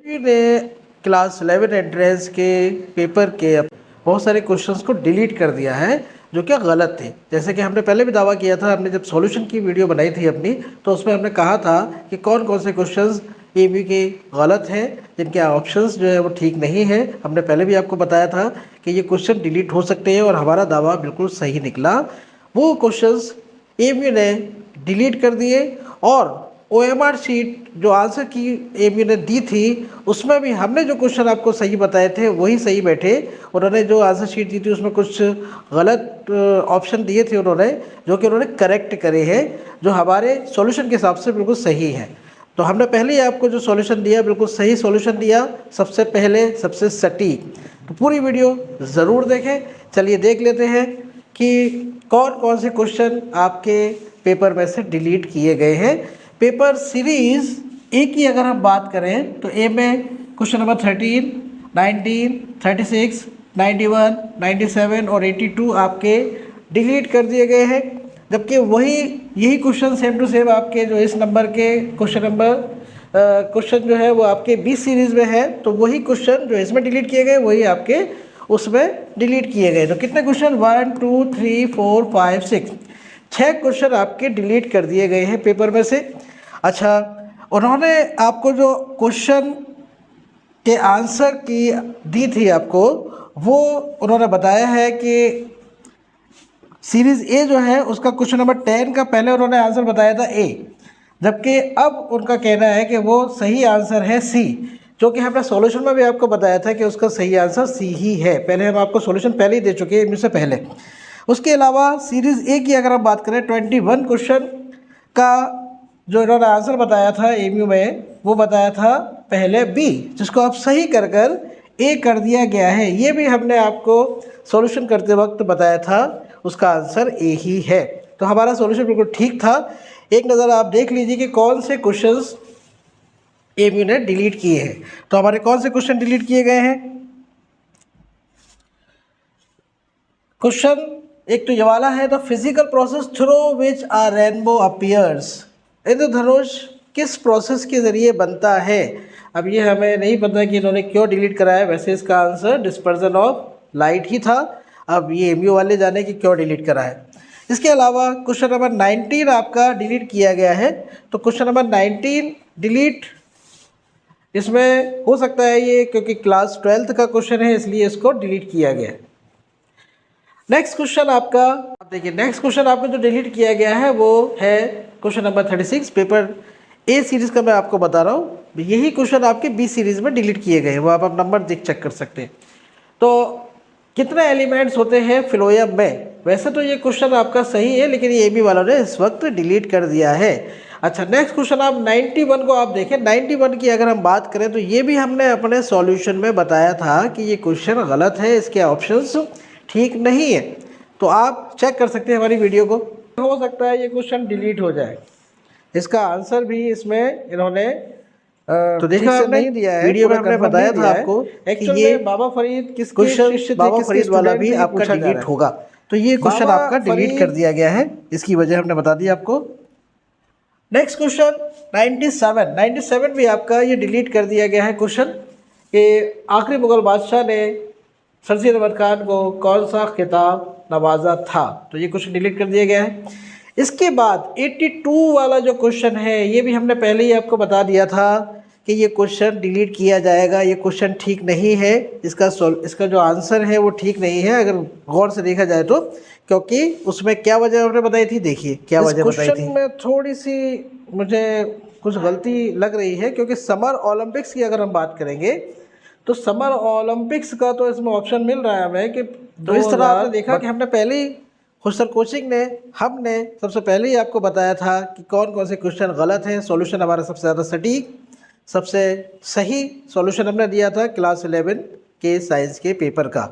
ने class 11 entrance के paper के बहुत सारे क्वेश्चंस को डिलीट कर दिया है जो कि गलत थे। जैसे कि हमने पहले भी दावा किया था, हमने जब सॉल्यूशन की वीडियो बनाई थी अपनी, तो उसमें हमने कहा था कि कौन कौन से क्वेश्चंस एमयू के गलत हैं, जिनके ऑप्शंस जो है वो ठीक नहीं है। हमने पहले भी आपको बताया था कि ये क्वेश्चन डिलीट हो सकते हैं और हमारा दावा बिल्कुल सही निकला। वो क्वेश्चंस एमयू ने डिलीट कर दिए और OMR शीट जो आंसर की एमयू ने दी थी उसमें भी हमने जो क्वेश्चन आपको सही बताए थे वही सही बैठे। उन्होंने जो आंसर शीट दी थी उसमें कुछ गलत ऑप्शन दिए थे उन्होंने, जो कि उन्होंने करेक्ट करे हैं, जो हमारे सॉल्यूशन के हिसाब से बिल्कुल सही है। तो हमने पहले ही आपको जो सॉल्यूशन दिया बिल्कुल सही सॉल्यूशन दिया, सबसे पहले सबसे सटीक। तो पूरी वीडियो ज़रूर देखें। चलिए देख लेते हैं कि कौन कौन से क्वेश्चन आपके पेपर में से डिलीट किए गए हैं। पेपर सीरीज़ ए की अगर हम बात करें तो ए में क्वेश्चन नंबर 13, 19, 36, 91, 97 और 82 आपके डिलीट कर दिए गए हैं। जबकि यही क्वेश्चन सेम टू सेम आपके जो इस नंबर के क्वेश्चन जो है वो आपके बी सीरीज़ में है, तो वही क्वेश्चन जो इसमें डिलीट किए गए वही आपके उसमें डिलीट किए गए। तो कितने क्वेश्चन 1, 2, 3, 4, 5, 6 6 क्वेश्चन आपके डिलीट कर दिए गए हैं पेपर में से। अच्छा, उन्होंने आपको जो क्वेश्चन के आंसर की दी थी आपको, वो उन्होंने बताया है कि सीरीज़ ए जो है उसका क्वेश्चन नंबर 10 का पहले उन्होंने आंसर बताया था ए, जबकि अब उनका कहना है कि वो सही आंसर है सी, जो कि हमने सॉल्यूशन में भी आपको बताया था कि उसका सही आंसर सी ही है। पहले हम आपको सॉल्यूशन पहले ही दे चुके हैं इनसे पहले। उसके अलावा सीरीज़ ए की अगर हम बात करें 21 क्वेश्चन का जो इन्होंने आंसर बताया था एमयू में, वो बताया था पहले बी, जिसको आप सही कर कर ए कर दिया गया है। ये भी हमने आपको सॉल्यूशन करते वक्त बताया था, उसका आंसर ए ही है। तो हमारा सॉल्यूशन बिल्कुल ठीक था। एक नज़र आप देख लीजिए कि कौन से क्वेश्चंस एमयू ने डिलीट किए हैं। तो हमारे कौन से क्वेश्चन डिलीट किए गए हैं? क्वेश्चन एक तो ये वाला है, the physical process through which a rainbow appears. इंद्रधनुष किस प्रोसेस के ज़रिए बनता है? अब ये हमें नहीं पता कि इन्होंने क्यों डिलीट कराया। वैसे इसका आंसर डिस्पर्जन ऑफ लाइट ही था। अब ये एमयू वाले जाने कि क्यों डिलीट कराया। इसके अलावा क्वेश्चन नंबर 19 आपका डिलीट किया गया है। तो क्वेश्चन नंबर 19 डिलीट इसमें हो सकता है ये क्योंकि क्लास 12th का क्वेश्चन है, इसलिए इसको डिलीट किया गया है। नेक्स्ट क्वेश्चन आपका, आप देखिए नेक्स्ट क्वेश्चन आपको जो डिलीट किया गया है वो है question number 36। Paper A series का मैं आपको बता रहा हूँ, यही क्वेश्चन आपके बी सीरीज़ में डिलीट किए गए हैं, वो आप नंबर देख चेक कर सकते हैं। तो कितने एलिमेंट्स होते हैं फिलोयम में? वैसे तो ये क्वेश्चन आपका सही है, लेकिन ये एमयू वालों ने इस वक्त डिलीट कर दिया है। अच्छा, नेक्स्ट क्वेश्चन आप 91 को आप देखें। 91 की अगर हम बात करें तो ये भी हमने अपने सॉल्यूशन में बताया था कि ये क्वेश्चन गलत है, इसके ऑप्शंस ठीक नहीं है। तो आप चेक कर सकते हैं हमारी वीडियो को। हो सकता है ये क्वेश्चन डिलीट हो जाए, इसका आंसर भी इसमें इन्होंने तो देखा आपने नहीं दिया है। वीडियो में हमने बताया था आपको कि ये बाबा फरीद किस क्वेश्चन बाबा फरीद वाला भी आपका डिलीट होगा। तो ये क्वेश्चन आपका डिलीट कर दिया गया है, इसकी वजह हमने बता दी आपको। नेक्स्ट क्वेश्चन 97 भी आपका ये डिलीट कर दिया गया है क्वेश्चन कि आखिरी मुगल बादशाह ने सरसीर अहमद खान को कौन सा खिताब नवाजा था। तो ये क्वेश्चन डिलीट कर दिया गया है। इसके बाद 82 वाला जो क्वेश्चन है ये भी हमने पहले ही आपको बता दिया था कि ये क्वेश्चन डिलीट किया जाएगा, ये क्वेश्चन ठीक नहीं है, इसका जो आंसर है वो ठीक नहीं है अगर गौर से देखा जाए तो। क्योंकि उसमें क्या वजह हमने बताई थी, देखिए क्या वजह बताई थी। क्वेश्चन में थोड़ी सी मुझे कुछ गलती लग रही है, क्योंकि समर ओलंपिक्स की अगर हम बात करेंगे तो समर ओलंपिक्स का तो इसमें ऑप्शन मिल रहा है हमें कि तो इस तरह आपने देखा कि हमने पहले ही खुशर कोचिंग ने हमने सबसे पहले ही आपको बताया था कि कौन कौन से क्वेश्चन गलत हैं। सॉल्यूशन हमारा सबसे ज़्यादा सटीक सबसे सही सॉल्यूशन हमने दिया था क्लास 11 के साइंस के पेपर का।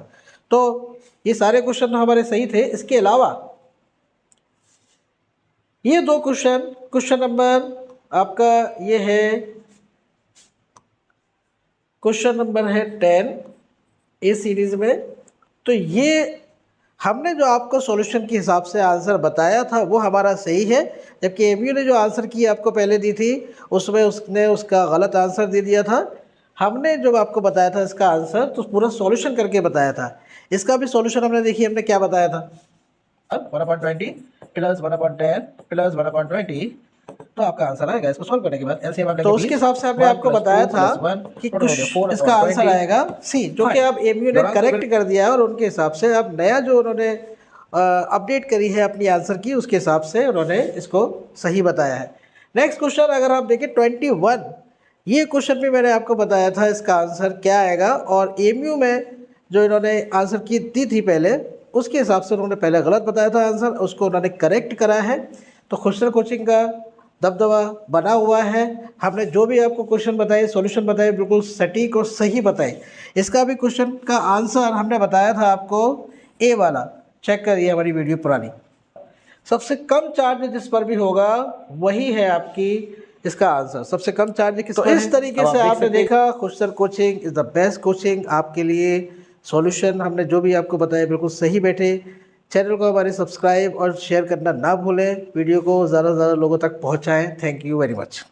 तो ये सारे क्वेश्चन तो हमारे सही थे। इसके अलावा ये दो क्वेश्चन नंबर आपका ये है, क्वेश्चन नंबर है 10 ए सीरीज़ में। तो ये हमने जो आपको सॉल्यूशन के हिसाब से आंसर बताया था वो हमारा सही है, जबकि एमयू ने जो आंसर की आपको पहले दी थी उसमें उसने उसका गलत आंसर दे दिया था। हमने जो आपको बताया था इसका आंसर तो पूरा सॉल्यूशन करके बताया था। इसका भी सॉल्यूशन हमने देखिए हमने क्या बताया था, 1/20 प्लस 1/10 प्लस 1/20, तो आपका आंसर आएगा इसको सॉल्व करने के बाद एलसीएम आप लेंगे। तो उसके हिसाब से हमने आपको बताया था कि कुछ इसका आंसर आएगा सी, जो कि आप एमयू ने करेक्ट कर दिया और उनके हिसाब से अब नया जो उन्होंने अपडेट करी है अपनी आंसर की, उसके हिसाब से उन्होंने इसको सही बताया है। नेक्स्ट क्वेश्चन अगर आप देखें 21, ये क्वेश्चन भी मैंने आपको बताया था इसका आंसर क्या आएगा, और एमयू में जो इन्होंने आंसर की दी थी पहले उसके हिसाब से उन्होंने पहले गलत बताया था आंसर, उसको उन्होंने करेक्ट करा है। तो खुशर कोचिंग का दबदबा बना हुआ है। हमने जो भी आपको क्वेश्चन बताए, सॉल्यूशन बताए, बिल्कुल सटीक और सही बताए। इसका भी क्वेश्चन का आंसर हमने बताया था आपको ए वाला, चेक करिए हमारी वीडियो पुरानी। सबसे कम चार्ज जिस पर भी होगा वही है आपकी इसका आंसर, सबसे कम चार्ज किस पर है। इस तरीके से आपने देखा खुशर coaching is the best coaching आपके लिए। सॉल्यूशन हमने जो भी आपको बताया बिल्कुल सही बैठे। चैनल को हमारे सब्सक्राइब और शेयर करना ना भूलें, वीडियो को ज़्यादा से ज़्यादा लोगों तक पहुंचाएं। Thank you very much.